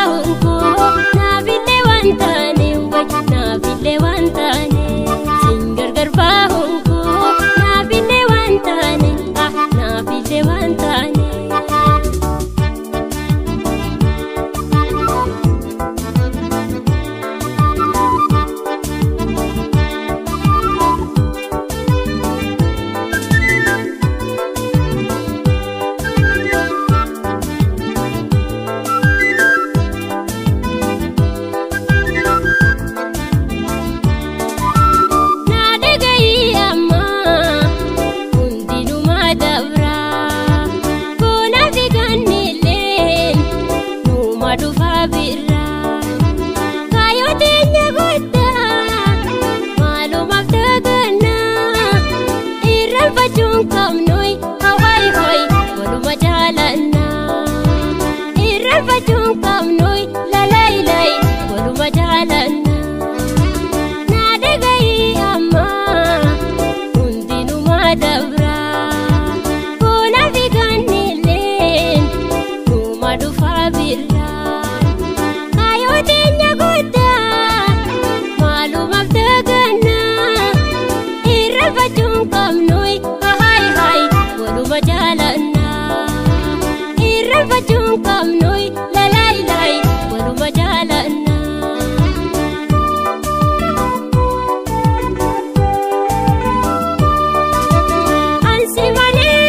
hunko naafillee waan taane naafillee waan taane sin gargar hunko naafillee waan taane naafillee waan taane. Ansi malee,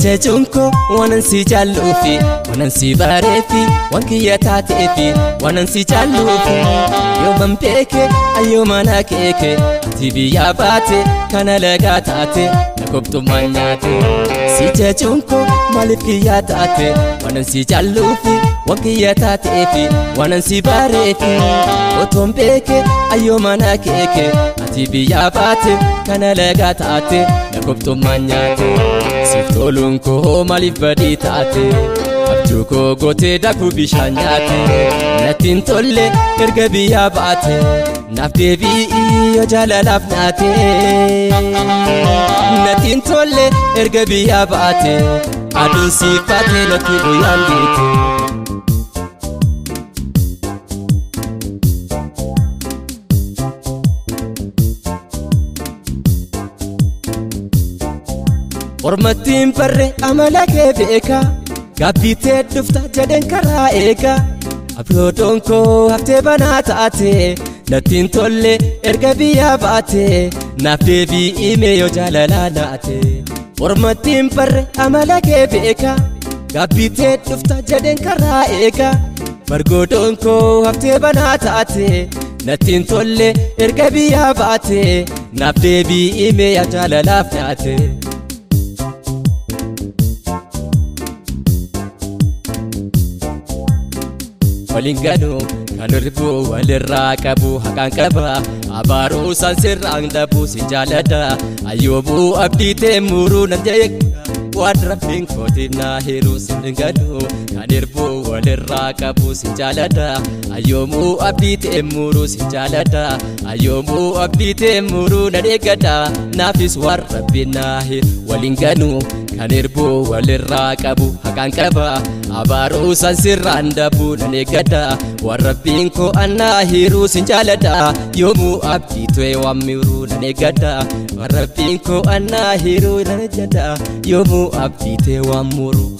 jechunko wanan si jallufi wanan si barefi wankiya taatefi wanan si jallufi yoman beeke ayyuma na keeke ati biyyaa baate kana lagaa taate na koptummaan nyaate si jechunko maaliif kiyyaa taate wanan si jallufi wankiya taatefi wanan si barefi otoon beeke ayyuma na keeke ati biyyaa baate kana lagaa taate na koptummaan nyaate siftoluun koo maaliif badii taate abjuu koo gootee daakuu bishaan nyaate nattiin tolle erga biyyaa baate naaf deebi'i yoo jaalalaaf naate nattiin tolle erga biyyaa baate aduun siifaate natti guyyaan geete. Ormattiin barre amala kee beeka gaabbitee dhufta jedhen karaa eega abroodon koo haftee banaa taate nattiin tolle erga biyyaa baate naaf deebi'i yoo jaalalaa naate. Ormattiin barre amala kee beeka gaabbitee dhufta jedhen karaa eega bargoodon koo haftee banaa taate nattiin tolle erga biyyaa baate naaf deebi'i yoo jaalalaaf naate. Walinganu kanurbu walirraa qabu haqaan qaba abaaruu san sirraan dhabu si jaalladha ayyoobu abdiitee muruu nan jeeqa waan rabbiin kootiif naa hiruu sirringanu kanurbu walirraa qabu si jaalladha ayyoomu abdiitee muruu si jaalladha ayyoomu abdiitee muruu nan eeggadha naafis waan rabbiin naa hiru walinganu kanurbu walirraa qabu haqaan qaba abaaruu san sirraan dhabu nan eeggadha waan rabbiin koo annaa hiruu sin jaalladha yoomuu abdiitee waan miruu nan eeggadha waan rabbiin koo annaa hiruu nan eeggadha yoomuu abdiitee waan muruu.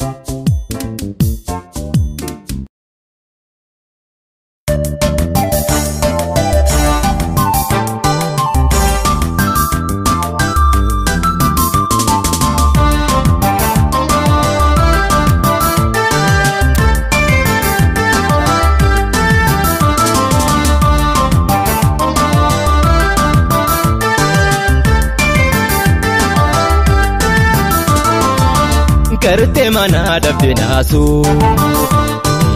Garte mana dabde naasu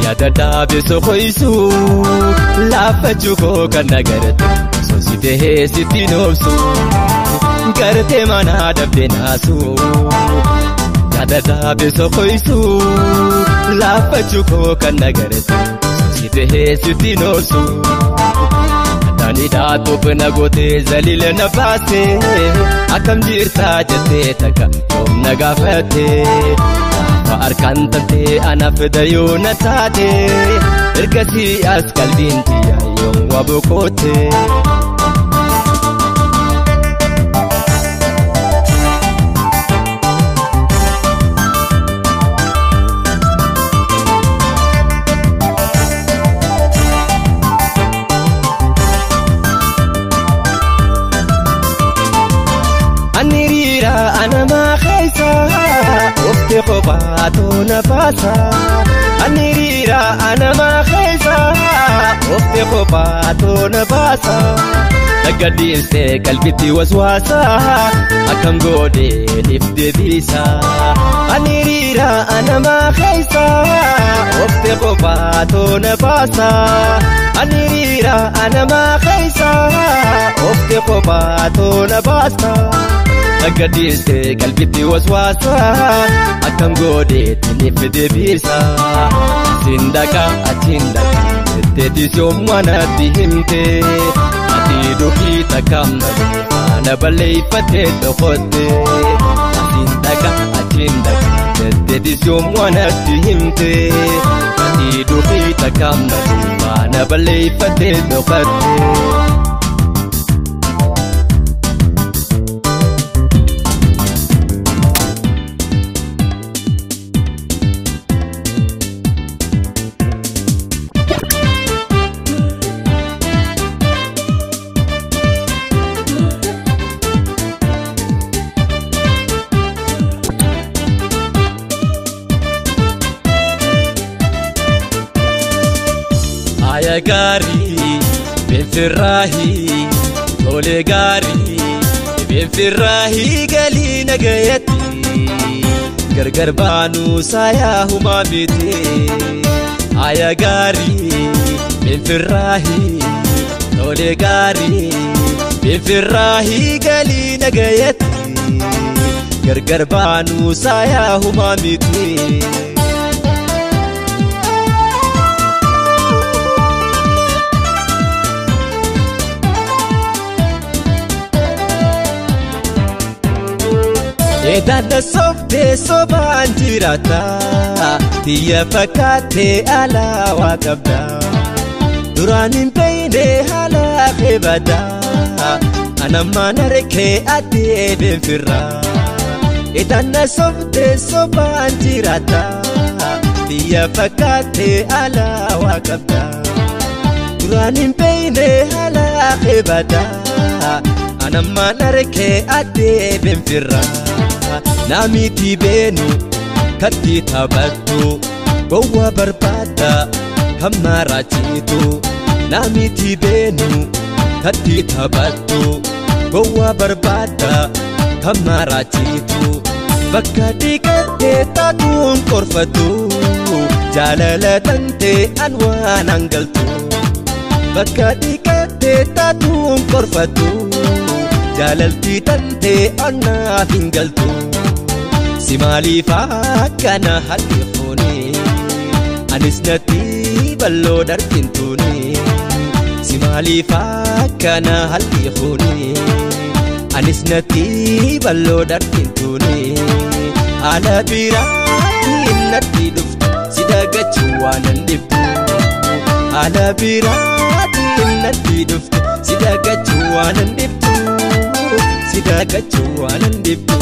yaada dhaabeso ho'isu laafachuu koo kan nagarate sosite heesitti noobsu. Garte mana dabde naasu yaada dhaabeso ho'isu laafachuu koo kan nagarate sosite heesitti noobsu. Danidhaa toofna gootee zaliila na baase akkam jirtaa jettee takka yoom na gaafatte gaafa harkaan tantee anaaf dayoo na taate ergasii as qalbiin tiyyaa yoom waa boqotte. Anirira anama khaisa ofte khobato nafasa Anirira anama khaisa ofte khobato nafasa Nagadiste kalbiti waswasa akam gode lifte bisa Anirira anama khaisa ofte khobato nafasa Anirira anama khaisa ofte khobato nafasa Nagadiste kalbiti waswasa akam gode lifte bisa Sindaka atindaka tetisyo mwana tihimte Dukita kamari ana baleifate dokote Atindaka atindaka tetisyo mwana tihimte Dukita kamari ana baleifate dokote Ayagari Benfirahi Olegari Benfirahi gali nagayati Gargar banu saya huma biti Ayagari Benfirahi Olegari Benfirahi gali nagayati Gargar banu saya huma biti Edana softe soban jirata Tiya fakate ala wakabda Duranin peine hala khebada Anamma nareke ate benfirra Edana softe soban jirata Tiya fakate ala wakabda Duranin peine hala khebada Anamma nareke ate benfirra Namiti benu katti tabattu gowa barbada kamara chitu Namiti benu katti tabattu gowa barbada kamara chitu bakka dikatte tatun korfatu jalala tante anwan angaltu bakka dikatte tatun korfatu jalalti tante anna hingaltu Simali fakana hati khuni Anisnati ballo dartintuni Simali fakana hati khuni Anisnati ballo dartintuni Ala birati natti duftu sidagachuwanan dibdu Ala birati natti duftu sidagachuwanan dibdu Sidagachuwanan dibdu